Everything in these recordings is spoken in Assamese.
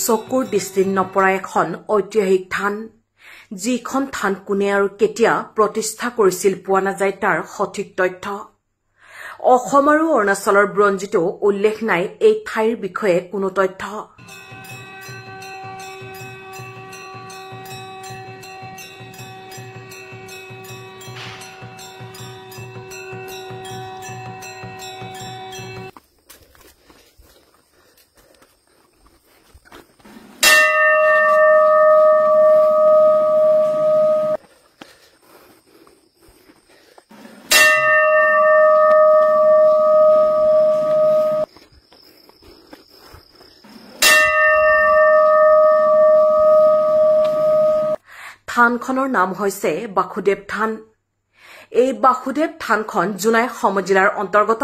চকুৰ দৃষ্টিত নপৰা এখন ঐতিহাসিক থান যিখন থান কোনে আৰু কেতিয়া প্ৰতিষ্ঠা কৰিছিল পোৱা নাযায় তাৰ সঠিক তথ্য অসম আৰু অৰুণাচলৰ ব্ৰঞ্জিতো উল্লেখ নাই এই ঠাইৰ বিষয়ে কোনো তথ্য থানখনৰ নাম হৈছে বাসুদেৱ থান এই বাসুদেৱ থানখন জোনাই সমজিলাৰ অন্তৰ্গত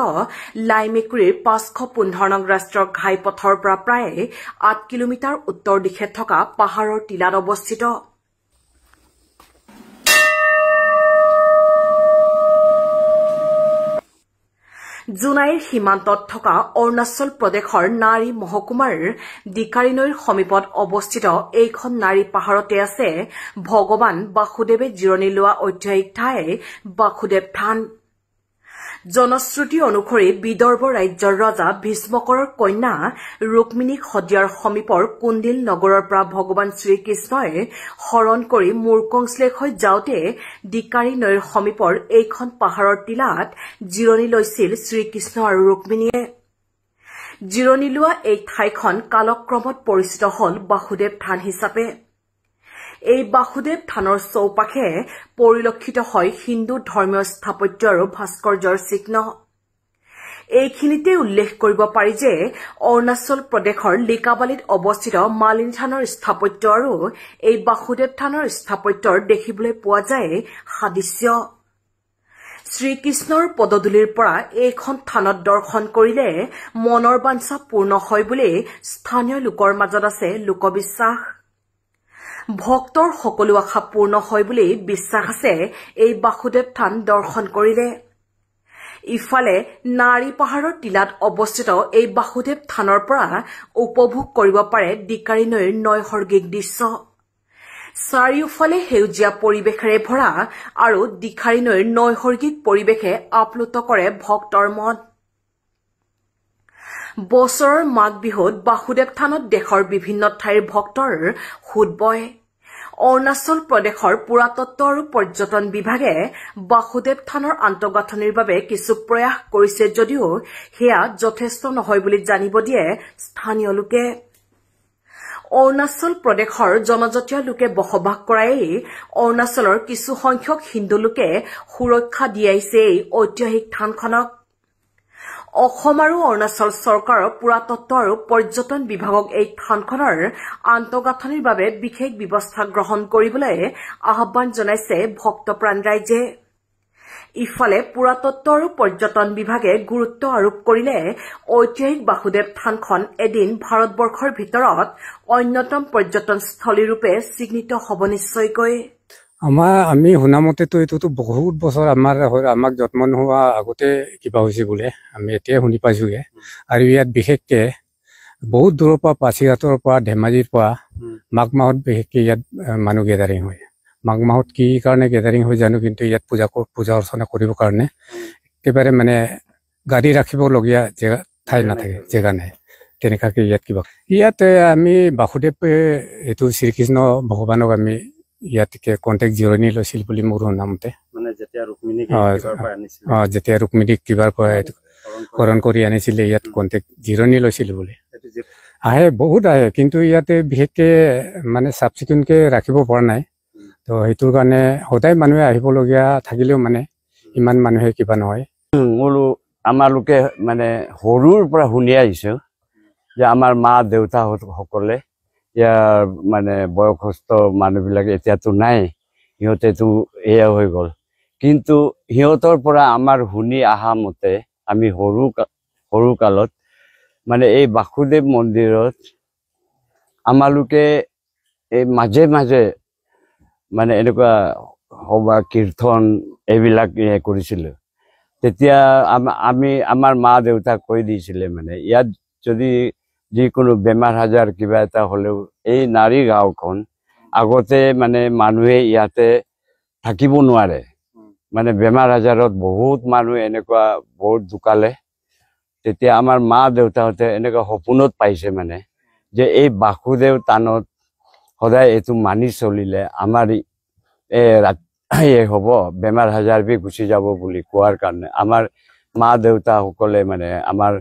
লাইমেকুৰিৰ 515 নং ৰাষ্ট্ৰীয় ঘাইপথৰ পৰা প্ৰায় 8 কিলোমিটাৰ উত্তৰ দিশে থকা পাহাৰৰ টিলাত অৱস্থিত জোনাইৰ সীমান্তত থকা অৰুণাচল প্ৰদেশৰ নাৰী মহকুমাৰ ডিকাৰী নৈৰ সমীপত অৱস্থিত এইখন নাৰী পাহাৰতে আছে ভগৱান বাসুদেৱে জিৰণি লোৱা ঐতিহাসিক ঠাই বাসুদেৱ থান জনশ্ৰুতি অনুসৰি বিদৰ্ভ ৰাজ্যৰ ৰজা ভীষ্মকৰ কন্যা ৰুক্মিণীক সদিয়াৰ সমীপৰ কুণ্ডিল নগৰৰ পৰা ভগৱান শ্ৰীকৃষ্ণই হৰণ কৰি মূৰ্কংশ্লেষ হৈ যাওঁতে ডিকাৰী নৈৰ সমীপৰ এইখন পাহাৰৰ টিলাত জিৰণি লৈছিল শ্ৰীকৃষ্ণ আৰু ৰুক্মিণীয়ে জিৰণি লোৱা এই ঠাইখন কালক্ৰমত পৰিচিত হল বাসুদেৱ থান হিচাপে এই বাসুদেৱ থানৰ চৌপাশে পৰিলক্ষিত হয় হিন্দু ধৰ্মীয় স্থাপত্য আৰু ভাস্কৰ্যৰ চিহ্ন এইখিনিতে উল্লেখ কৰিব পাৰি যে অৰুণাচল প্ৰদেশৰ লিকাবালিত অৱস্থিত মালিনী থানৰ স্থাপত্য আৰু এই বাসুদেৱ থানৰ স্থাপত্যৰ দেখিবলৈ পোৱা যায় সাদৃশ্য শ্ৰীকৃষ্ণৰ পদধূলিৰ পৰা এইখন থানত দৰ্শন কৰিলে মনৰ বাঞ্ছা পূৰ্ণ হয় বুলি স্থানীয় লোকৰ মাজত আছে লোকবিশ্বাস ভক্তৰ সকলো আশা পূৰ্ণ হয় বুলি বিশ্বাস আছে এই বাসুদেৱ থান দৰ্শন কৰিলে ইফালে নাৰী পাহাৰৰ টিলাত অৱস্থিত এই বাসুদেৱ থানৰ পৰা উপভোগ কৰিব পাৰে ডিকাৰী নৈৰ নৈসৰ্গিক দৃশ্য চাৰিওফালে সেউজীয়া পৰিৱেশেৰে ভৰা আৰু ডিকাৰী নৈৰ নৈসৰ্গিক পৰিৱেশে আপ্লুত কৰে ভক্তৰ মন বছৰৰ মাঘ বিহুত বাসুদেৱ থানত দেশৰ বিভিন্ন ঠাইৰ ভক্তৰ সোঁত বয় অৰুণাচল প্ৰদেশৰ পুৰাতত্ব আৰু পৰ্যটন বিভাগে বাসুদেৱ থানৰ আন্তঃগাঁথনিৰ বাবে কিছু প্ৰয়াস কৰিছে যদিও সেয়া যথেষ্ট নহয় বুলি জানিব দিয়ে স্থানীয় লোকে অৰুণাচল প্ৰদেশৰ জনজাতীয় লোকে বসবাস কৰাই অৰুণাচলৰ কিছু সংখ্যক হিন্দু লোকে সুৰক্ষা দিয়াইছে এই ঐতিহাসিক থানখনক অসম আৰু অৰুণাচল চৰকাৰৰ পুৰাতত্ব আৰু পৰ্যটন বিভাগক এই থানখনৰ আন্তঃগাঁথনিৰ বাবে বিশেষ ব্যৱস্থা গ্ৰহণ কৰিবলৈ আহ্বান জনাইছে ভক্তপ্ৰাণ ৰাইজে ইফালে পুৰাতত্ব আৰু পৰ্যটন বিভাগে গুৰুত্ব আৰোপ কৰিলে ঐতিহাসিক বাসুদেৱ থানখন এদিন ভাৰতবৰ্ষৰ ভিতৰত অন্যতম পৰ্যটনস্থলী ৰূপে চিহ্নিত হ'ব নিশ্চয়কৈ আমি শুনামতেতো এইটোতো বহুত বছৰ আমাক যত্ন নোহোৱা আগতে কিবা হৈছে বোলে আমি এতিয়া শুনি পাইছোগে আৰু ইয়াত বিশেষকে বহুত দূৰৰ পৰা পাছিঘাটৰ পৰা ধেমাজিৰ পৰা মাঘ মাহত বিশেষকে ইয়াত মানুহ গেদাৰিং হয় মাঘ মাহত কি কাৰণে গেদাৰিং হৈ জানো কিন্তু ইয়াত পূজা অৰ্চনা কৰিবৰ কাৰণে একেবাৰে মানে গাড়ী ৰাখিবলগীয়া জেগা ঠাই নাথাকে জেগা নাই তেনেকুৱাকে ইয়াত কিবা ইয়াতে আমি বাসুদেৱ এইটো শ্ৰীকৃষ্ণ ভগৱানক আমি ইয়াতকে কণ্টেক্ট জিৰণি লৈছিল বুলি মোৰ শুনামতে যেতিয়া ৰুক্মিণীক কিবাৰ পৰা হৰণ কৰি আনিছিলে ইয়াত কণ্টেক্ট জিৰণি লৈছিল বুলি আহে বহুত আহে কিন্তু ইয়াতে বিশেষকে মানে চাফ চিকুণকে ৰাখিব পৰা নাই তো সেইটোৰ কাৰণে সদায় মানুহে আহিবলগীয়া থাকিলেও মানে ইমান মানুহে কিবা নহয় আমাৰ লোকে মানে সৰুৰ পৰা শুনি আহিছো যে আমাৰ মা দেউতা সকলে ইয়াৰ মানে বয়সস্থ মানুহবিলাক এতিয়াতো নাই সিহঁতেতো এয়া হৈ গ'ল কিন্তু সিহঁতৰ পৰা আমাৰ শুনি অহা মতে আমি সৰু কালত মানে এই বাসুদেৱ মন্দিৰত আমালোকে এই মাজে মাজে মানে এনেকুৱা সভা কীৰ্তন এইবিলাক কৰিছিলোঁ তেতিয়া আমাৰ মা দেউতাক কৈ দিছিলে মানে ইয়াত যদি যিকোনো বেমাৰ আজাৰ কিবা এটা হ'লেও এই নাৰী গাঁওখন আগতে মানে মানুহে ইয়াতে থাকিব নোৱাৰে মানে বেমাৰ আজাৰত বহুত মানুহ এনেকুৱা বহুত ঢুকালে তেতিয়া আমাৰ মা দেউতাহঁতে এনেকুৱা সপোনত পাইছে মানে যে এই বাসুদেৱ থানত সদায় এইটো মানি চলিলে আমাৰ হ'ব বেমাৰ আজাৰ বি গুচি যাব বুলি কোৱাৰ কাৰণে আমাৰ মা দেউতাসকলে মানে আমাৰ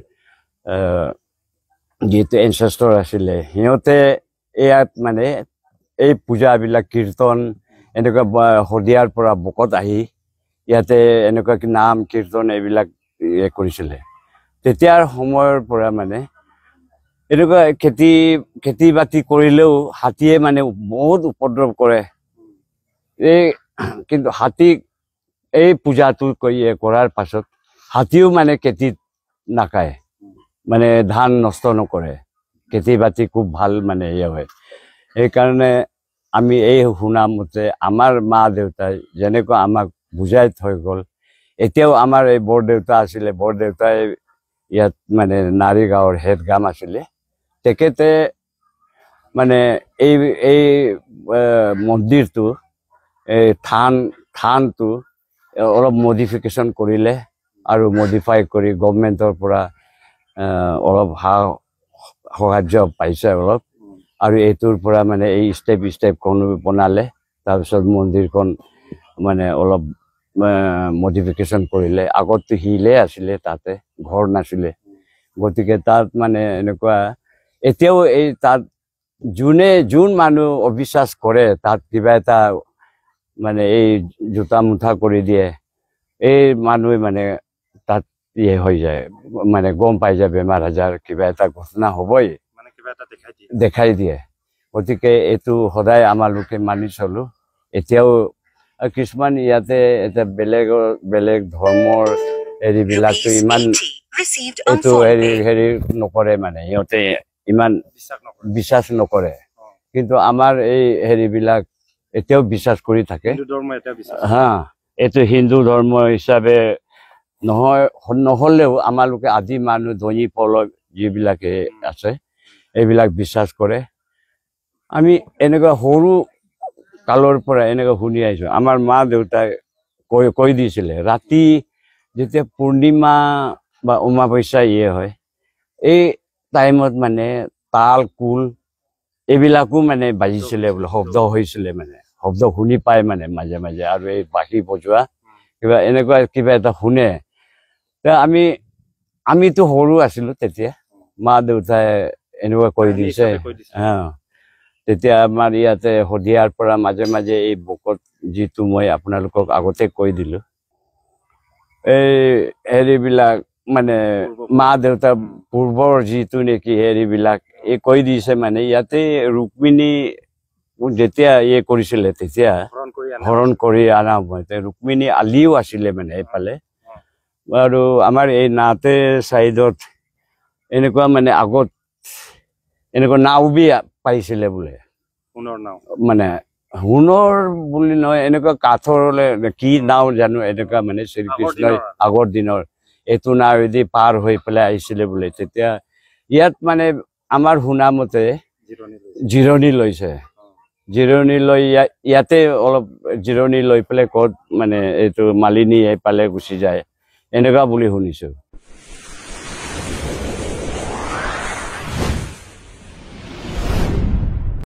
যিহেতু এনচেষ্টৰ আছিলে সিহঁতে ইয়াত মানে এই পূজাবিলাক কীৰ্তন এনেকুৱা শদিয়াৰ পৰা বকত আহি ইয়াতে এনেকুৱা কি নাম কীৰ্তন এইবিলাক কৰিছিলে তেতিয়াৰ সময়ৰ পৰা মানে এনেকুৱা খেতি বাতি কৰিলেও হাতীয়ে মানে বহুত উপদ্ৰৱ কৰে এই কিন্তু হাতীক এই পূজাটো কৰাৰ পাছত হাতীও মানে খেতিত নাখায় মানে ধান নষ্ট নকৰে খেতি বাতি খুব ভাল মানে হয় সেইকাৰণে আমি এই শুনা মতে আমাৰ মা দেউতাই যেনেকুৱা আমাক বুজাই থৈ গ'ল এতিয়াও আমাৰ এই বৰদেউতা আছিলে বৰদেউতাই ইয়াত মানে নাৰী গাঁৱৰ হেড গাম আছিলে তেখেতে মানে এই মন্দিৰটো এই থানটো অলপ মডিফিকেশ্যন কৰিলে আৰু মডিফাই কৰি গভৰ্ণমেণ্টৰ পৰা অলপ সাহায্য পাইছে অলপ আৰু এইটোৰ পৰা মানে এই ষ্টেপখন বনালে তাৰপিছত মন্দিৰখন মানে অলপ মডিফিকেশ্যন কৰিলে আগততো শিলে আছিলে তাতে ঘৰ নাছিলে গতিকে তাত মানে এনেকুৱা এতিয়াও এই তাত যোন মানুহ অবিশ্বাস কৰে তাত কিবা এটা মানে এই জোতা মুঠা কৰি দিয়ে এই মানুহে মানে তাত হৈ যায় মানে গম পাই যায় বেমাৰ আজাৰ কিবা এটা ঘটনা হ'বই দেখাই দিয়ে গতিকে এইটো সদায় আমালোকে মানি চলো এতিয়াও কিছুমান ইয়াতে এটা বেলেগ ধৰ্মৰ হেৰিবিলাকতো ইমান এইটো হেৰি নকৰে মানে সিহঁতে ইমান বিশ্বাস নকৰে কিন্তু আমাৰ এই হেৰিবিলাক এতিয়াও বিশ্বাস কৰি থাকে হা এইটো হিন্দু ধৰ্ম হিচাপে নহ'লেও আমালোকে আদি মানুহ ধনী পলক যিবিলাকে আছে এইবিলাক বিশ্বাস কৰে আমি এনেকুৱা সৰু কালৰ পৰা এনেকুৱা শুনি আহিছোঁ আমাৰ মা দেউতাই কৈ দিছিলে ৰাতি যেতিয়া পূৰ্ণিমা বা অমাৱস্যা হয় এই টাইমত মানে তাল কুল এইবিলাকো মানে বাজিছিলে বোলে শব্দ হৈছিলে মানে শব্দ শুনি পায় মানে মাজে মাজে আৰু এই বাঁহী বজোৱা কিবা এনেকুৱা কিবা এটা শুনে আমিতো সৰু আছিলো তেতিয়া মা দেউতাই এনেকুৱা কৈ দিছে তেতিয়া আমাৰ ইয়াতে শদিয়াৰ পৰা মাজে মাজে এই বকত যিটো মই আপোনালোকক আগতে কৈ দিলো এই হেৰিবিলাক মানে মা দেউতা পূৰ্বৰ যিটো নেকি হেৰিবিলাক এই কৈ দিছে মানে ইয়াতে ৰুক্মিণী যেতিয়া কৰিছিলে তেতিয়া হৰণ কৰি অনা সময়তে ৰুক্মিণী আলিও আছিলে মানে এইফালে আৰু আমাৰ এই নাতে চাইডত এনেকুৱা মানে আগত এনেকুৱা নাওবি পাইছিলে বোলে মানে সোণৰ বুলি নহয় এনেকুৱা কাঠৰলে কি নাও জানো এনেকুৱা মানে শ্ৰীকৃষ্ণই আগৰ দিনৰ এইটো নাৱেদি পাৰ হৈ পেলাই আহিছিলে বোলে তেতিয়া ইয়াত মানে আমাৰ শুনা মতে জিৰণি লৈছে জিৰণি লৈ ইয়াতে অলপ জিৰণি লৈ পেলাই ক'ত মানে এইটো মালিনী পালে গুচি যায় এনেকুৱা বুলি শুনিছো